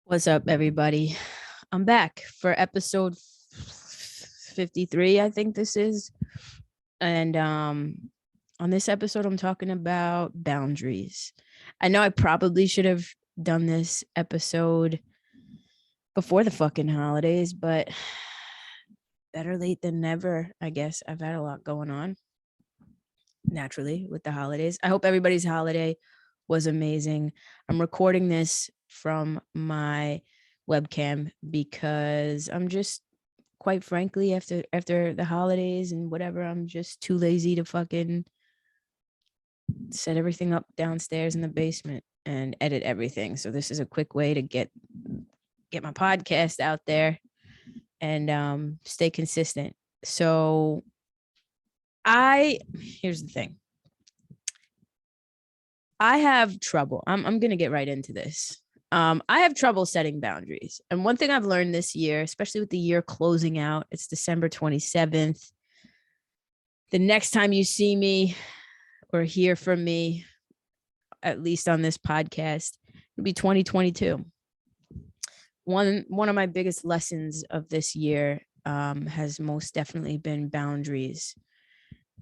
What's up, everybody? I'm back for episode 53, I think this is. And on this episode, I'm talking about boundaries. I know I probably should have done this episode before the fucking holidays, but better late than never, I guess. I've had a lot going on naturally with the holidays. I hope everybody's holiday was amazing. I'm recording this from my webcam because I'm just, quite frankly, after the holidays and whatever, I'm just too lazy to fucking set everything up downstairs in the basement and edit everything. So this is a quick way to get my podcast out there and stay consistent. So here's the thing. I have trouble. I'm gonna get right into this. I have trouble setting boundaries. And one thing I've learned this year, especially with the year closing out, it's December 27th. The next time you see me or hear from me, at least on this podcast, it'll be 2022. One of my biggest lessons of this year has most definitely been boundaries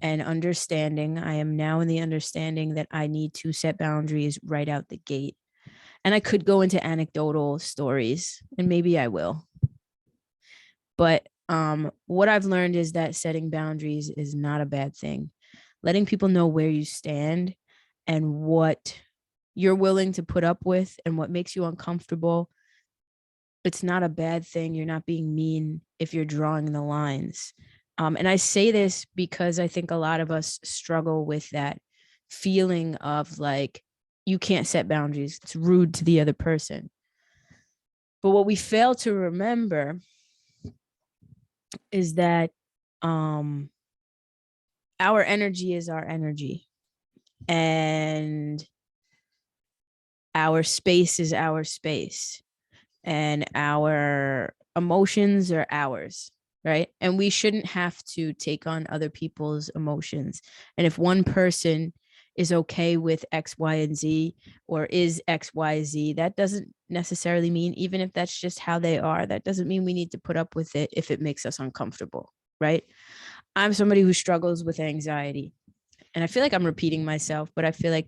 and understanding. I am now in the understanding that I need to set boundaries right out the gate. And I could go into anecdotal stories, and maybe I will. But what I've learned is that setting boundaries is not a bad thing. Letting people know where you stand and what you're willing to put up with and what makes you uncomfortable, it's not a bad thing. You're not being mean if you're drawing the lines. And I say this because I think a lot of us struggle with that feeling of like, you can't set boundaries. It's rude to the other person. But what we fail to remember is that our energy is our energy, and our space is our space, and our emotions are ours, right? And we shouldn't have to take on other people's emotions. And if one person is okay with X, Y, and Z, or is X, Y, Z, that doesn't necessarily mean, even if that's just how they are, that doesn't mean we need to put up with it if it makes us uncomfortable, right? I'm somebody who struggles with anxiety. And I feel like I'm repeating myself, but I feel like,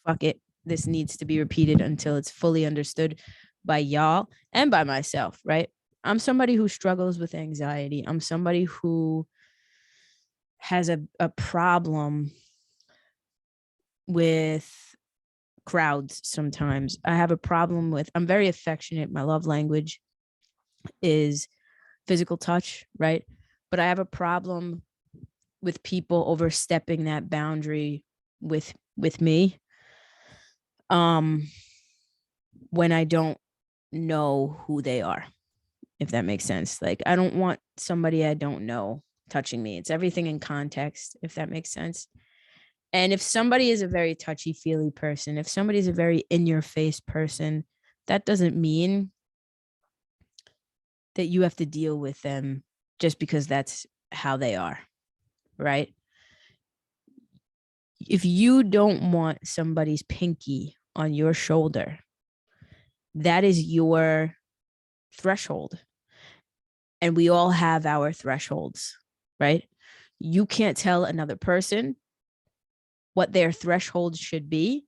fuck it, this needs to be repeated until it's fully understood by y'all and by myself, right? I'm somebody who struggles with anxiety. I'm somebody who has a problem with crowds sometimes. I have a problem with, I'm very affectionate. My love language is physical touch, right? But I have a problem with people overstepping that boundary with me when I don't know who they are, if that makes sense. Like, I don't want somebody I don't know touching me. It's everything in context, if that makes sense. And if somebody is a very touchy feely person, if somebody's a very in your face person, that doesn't mean that you have to deal with them just because that's how they are, right? If you don't want somebody's pinky on your shoulder, that is your threshold. And we all have our thresholds, right? You can't tell another person what their threshold should be,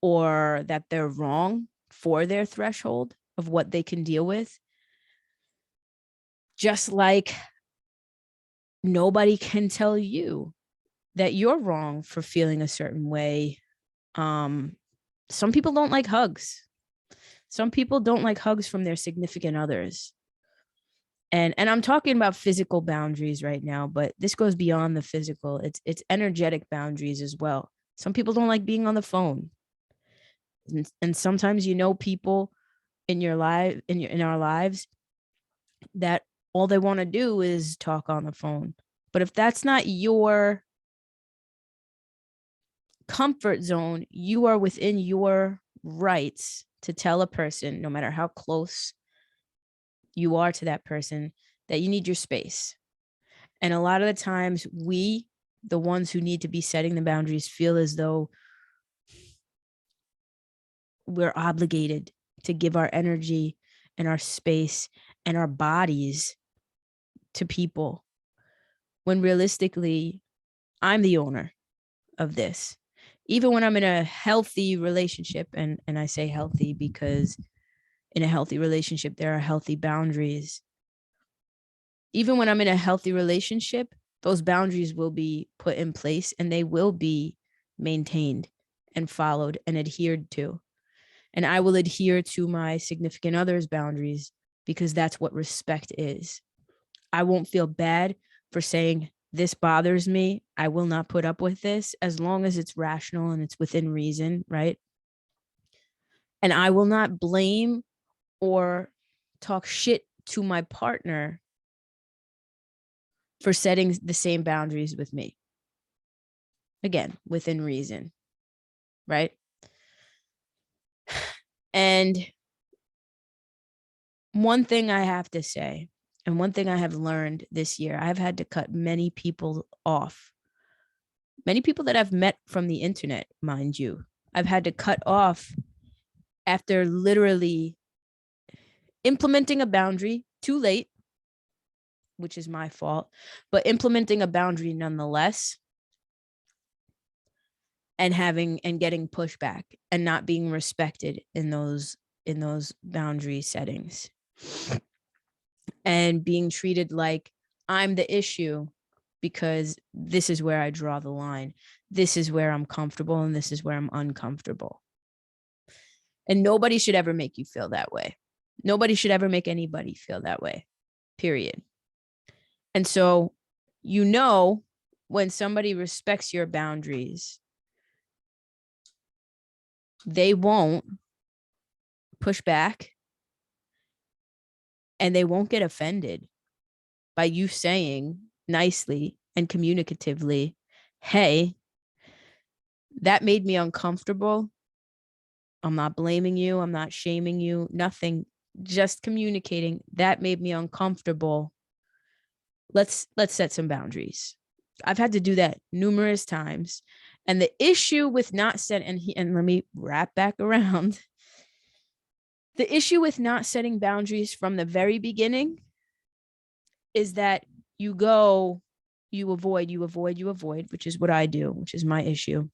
or that they're wrong for their threshold of what they can deal with. Just like nobody can tell you that you're wrong for feeling a certain way. Some people don't like hugs. Some people don't like hugs from their significant others. And I'm talking about physical boundaries right now, but this goes beyond the physical. It's energetic boundaries as well. Some people don't like being on the phone. And sometimes, people in your life, in our lives, that all they want to do is talk on the phone. But if that's not your comfort zone, you are within your rights to tell a person, no matter how close you are to that person, that you need your space. And a lot of the times, we, the ones who need to be setting the boundaries, feel as though we're obligated to give our energy and our space and our bodies to people when realistically I'm the owner of this. Even when I'm in a healthy relationship, and I say healthy because in a healthy relationship, there are healthy boundaries. Even when I'm in a healthy relationship, those boundaries will be put in place and they will be maintained and followed and adhered to. And I will adhere to my significant other's boundaries because that's what respect is. I won't feel bad for saying, this bothers me. I will not put up with this as long as it's rational and it's within reason, right? And I will not blame or talk shit to my partner for setting the same boundaries with me. Again, within reason, right? And one thing I have to say, and one thing I have learned this year, I've had to cut many people off. Many people that I've met from the internet, mind you, I've had to cut off after literally implementing a boundary too late, which is my fault, but implementing a boundary nonetheless, and getting pushback and not being respected in those boundary settings, and being treated like I'm the issue because this is where I draw the line. This is where I'm comfortable and this is where I'm uncomfortable. And nobody should ever make you feel that way. Nobody should ever make anybody feel that way, period. And so, when somebody respects your boundaries, they won't push back and they won't get offended by you saying nicely and communicatively, hey, that made me uncomfortable. I'm not blaming you. I'm not shaming you. Nothing. Just communicating. That made me uncomfortable. Let's set some boundaries. I've had to do that numerous times. And the issue with not setting, and let me wrap back around. The issue with not setting boundaries from the very beginning is that you avoid, which is what I do, which is my issue.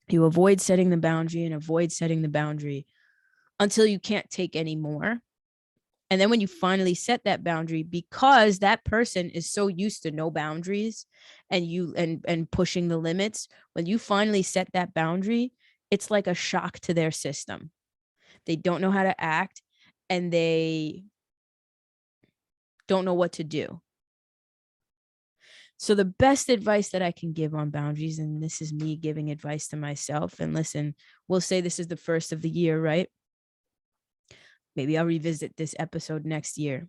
You avoid setting the boundary and avoid setting the boundary until you can't take any more. And then when you finally set that boundary, because that person is so used to no boundaries and pushing the limits, when you finally set that boundary, it's like a shock to their system. They don't know how to act and they don't know what to do. So the best advice that I can give on boundaries, and this is me giving advice to myself, and listen, we'll say this is the first of the year, right? Maybe I'll revisit this episode next year.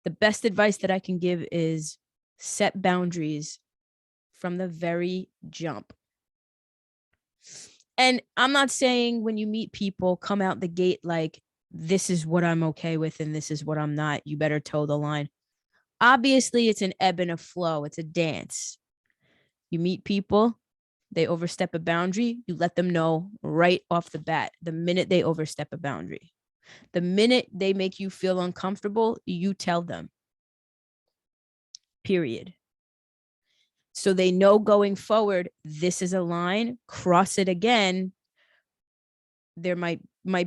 The best advice that I can give is set boundaries from the very jump. And I'm not saying when you meet people, come out the gate like, this is what I'm okay with and this is what I'm not. You better toe the line. Obviously, it's an ebb and a flow. It's a dance. You meet people, they overstep a boundary, you let them know right off the bat, the minute they overstep a boundary. The minute they make you feel uncomfortable, you tell them. Period. So they know going forward, this is a line, cross it again, there might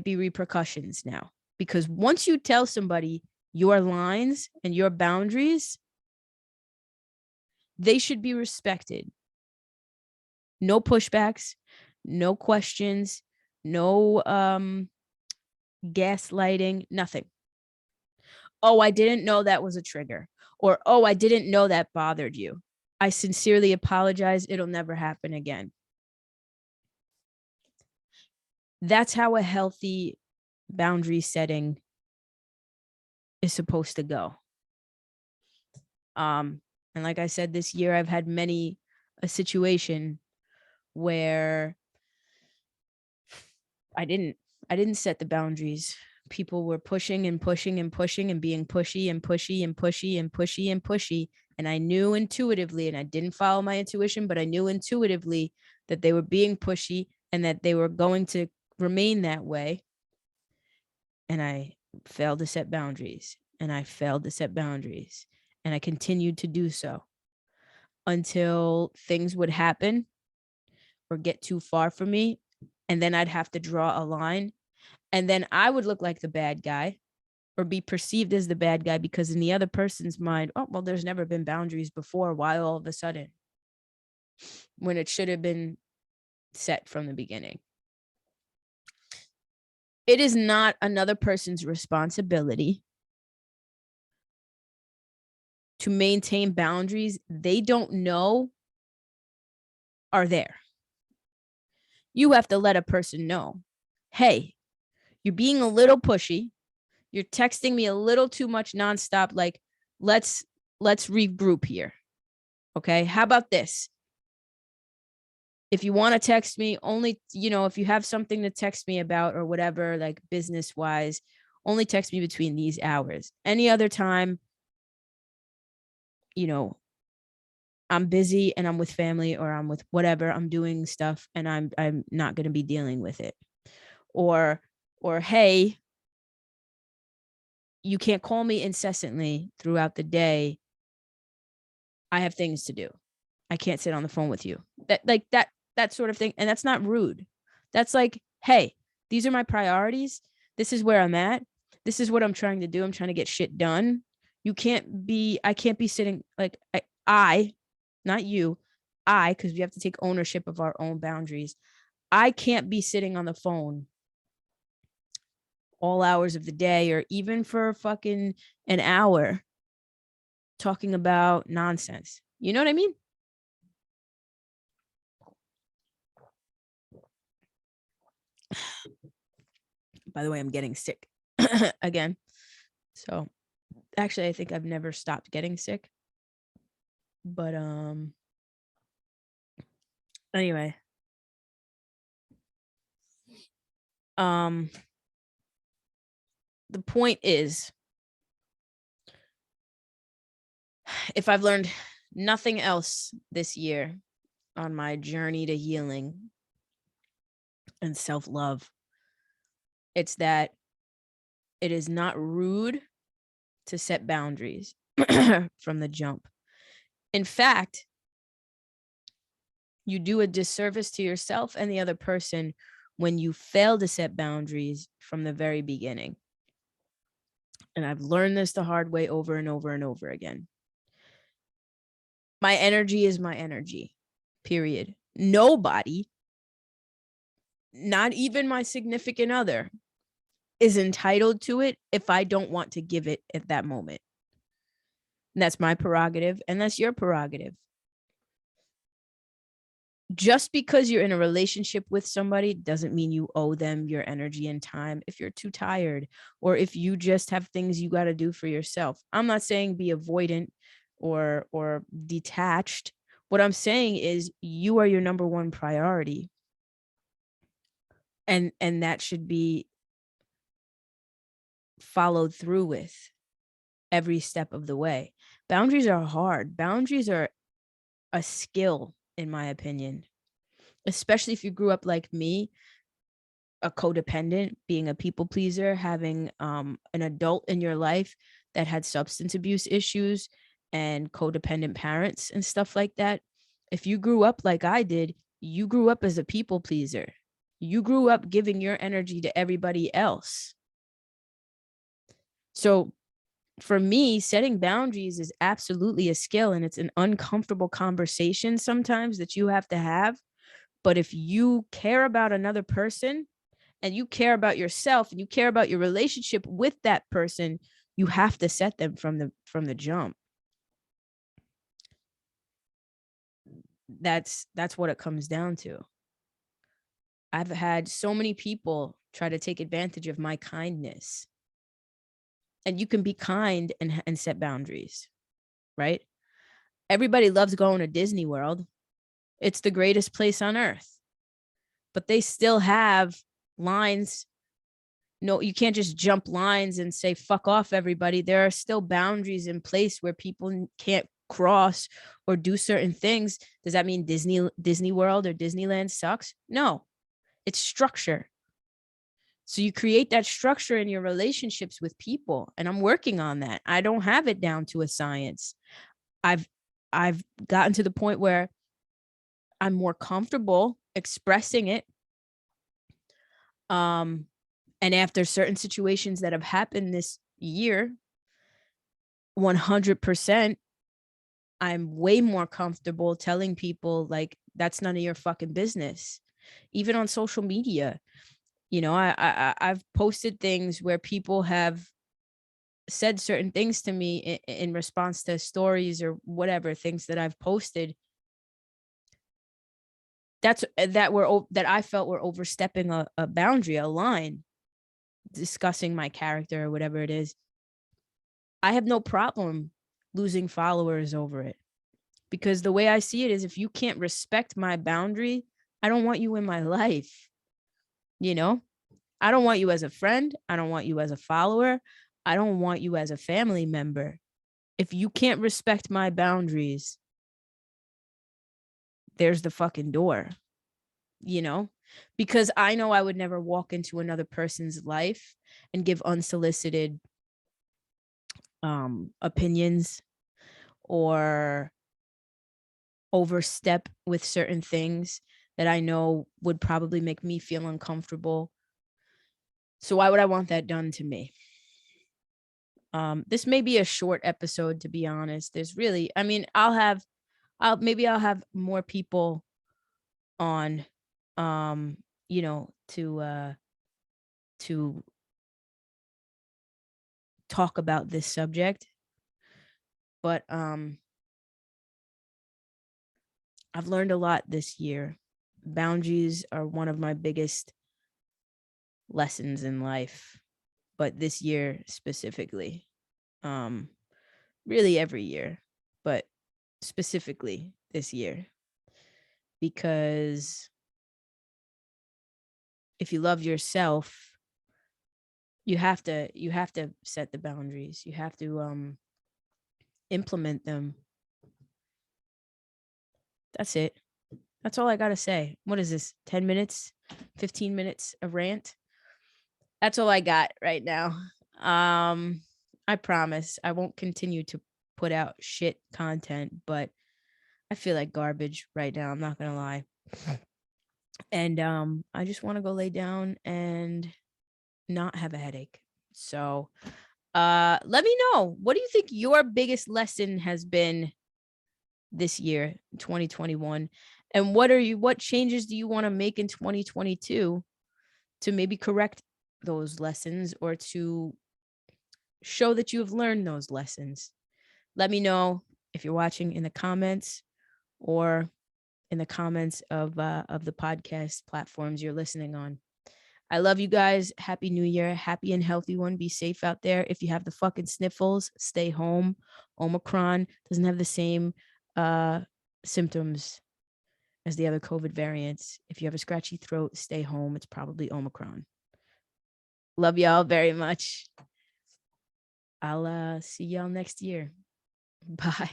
be repercussions now. Because once you tell somebody your lines and your boundaries, they should be respected. No pushbacks, no questions, no gaslighting, nothing. Oh, I didn't know that was a trigger. Or, oh, I didn't know that bothered you. I sincerely apologize. It'll never happen again. That's how a healthy boundary setting is supposed to go. And like I said, this year I've had a situation where I didn't set the boundaries. People were pushing and pushing and pushing and being pushy and pushy and pushy and pushy and pushy. And I knew intuitively, and I didn't follow my intuition, but I knew intuitively that they were being pushy and that they were going to remain that way. and I failed to set boundaries, and I failed to set boundaries, and I continued to do so until things would happen or get too far from me. And then I'd have to draw a line. And then I would look like the bad guy or be perceived as the bad guy because in the other person's mind, oh, well, there's never been boundaries before. Why all of a sudden? When it should have been set from the beginning. It is not another person's responsibility to maintain boundaries they don't know are there. You have to let a person know, hey, you're being a little pushy. You're texting me a little too much nonstop. Like, let's regroup here. Okay. How about this? If you want to text me, only, if you have something to text me about or whatever, like business wise, only text me between these hours. Any other time, I'm busy and I'm with family or I'm with whatever, I'm doing stuff and I'm not going to be dealing with it. Or hey, you can't call me incessantly throughout the day. I have things to do. I can't sit on the phone with you. That sort of thing. And that's not rude. That's like, hey, these are my priorities. This is where I'm at. This is what I'm trying to do. I'm trying to get shit done. I can't be sitting like I not you, because we have to take ownership of our own boundaries. I can't be sitting on the phone all hours of the day or even for fucking an hour talking about nonsense. You know what I mean? By the way, I'm getting sick again. So actually, I think I've never stopped getting sick. But anyway. The point is, if I've learned nothing else this year on my journey to healing and self-love, it's that it is not rude to set boundaries from the jump. In fact, you do a disservice to yourself and the other person when you fail to set boundaries from the very beginning. And I've learned this the hard way over and over and over again. My energy is my energy, period. Nobody, not even my significant other, is entitled to it if I don't want to give it at that moment. And that's my prerogative, and that's your prerogative. Just because you're in a relationship with somebody doesn't mean you owe them your energy and time if you're too tired or if you just have things you got to do for yourself. I'm not saying be avoidant or detached. What I'm saying is you are your number one priority. And that should be followed through with every step of the way. Boundaries are hard. Boundaries are a skill, in my opinion, especially if you grew up like me, a codependent, being a people pleaser, having an adult in your life that had substance abuse issues and codependent parents and stuff like that. If you grew up like I did, you grew up as a people pleaser. You grew up giving your energy to everybody else. So for me, setting boundaries is absolutely a skill, and it's an uncomfortable conversation sometimes that you have to have. But if you care about another person and you care about yourself and you care about your relationship with that person, you have to set them from the jump. That's what it comes down to. I've had so many people try to take advantage of my kindness. And you can be kind and set boundaries, right? Everybody loves going to Disney World. It's the greatest place on earth. But they still have lines. No, you can't just jump lines and say, fuck off, everybody. There are still boundaries in place where people can't cross or do certain things. Does that mean Disney World or Disneyland sucks? No, it's structure. So you create that structure in your relationships with people, and I'm working on that. I don't have it down to a science. I've gotten to the point where I'm more comfortable expressing it. And after certain situations that have happened this year, 100%, I'm way more comfortable telling people, like, that's none of your fucking business. Even on social media, I've posted things where people have said certain things to me in response to stories or whatever things that I've posted. That I felt were overstepping a boundary, a line, discussing my character or whatever it is. I have no problem losing followers over it, because the way I see it is, if you can't respect my boundary, I don't want you in my life. I don't want you as a friend. I don't want you as a follower. I don't want you as a family member. If you can't respect my boundaries, there's the fucking door, because I know I would never walk into another person's life and give unsolicited opinions or overstep with certain things that I know would probably make me feel uncomfortable. So why would I want that done to me? This may be a short episode, to be honest. There's really, I mean, I'll have more people on, to talk about this subject. But I've learned a lot this year. Boundaries are one of my biggest lessons in life, but this year specifically, really every year, but specifically this year, because if you love yourself, you have to set the boundaries. You have to implement them. That's it. That's all I got to say. What is this? 10 minutes, 15 minutes of rant? That's all I got right now. I promise I won't continue to put out shit content, but I feel like garbage right now. I'm not going to lie. And I just want to go lay down and not have a headache. So let me know, what do you think your biggest lesson has been this year, 2021? And what changes do you want to make in 2022 to maybe correct those lessons, or to show that you have learned those lessons? Let me know if you're watching in the comments, or in the comments of the podcast platforms you're listening on. I love you guys. Happy New Year. Happy and healthy one. Be safe out there. If you have the fucking sniffles, stay home. Omicron doesn't have the same symptoms as the other COVID variants. If you have a scratchy throat, stay home. It's probably Omicron. Love y'all very much. I'll see y'all next year. Bye.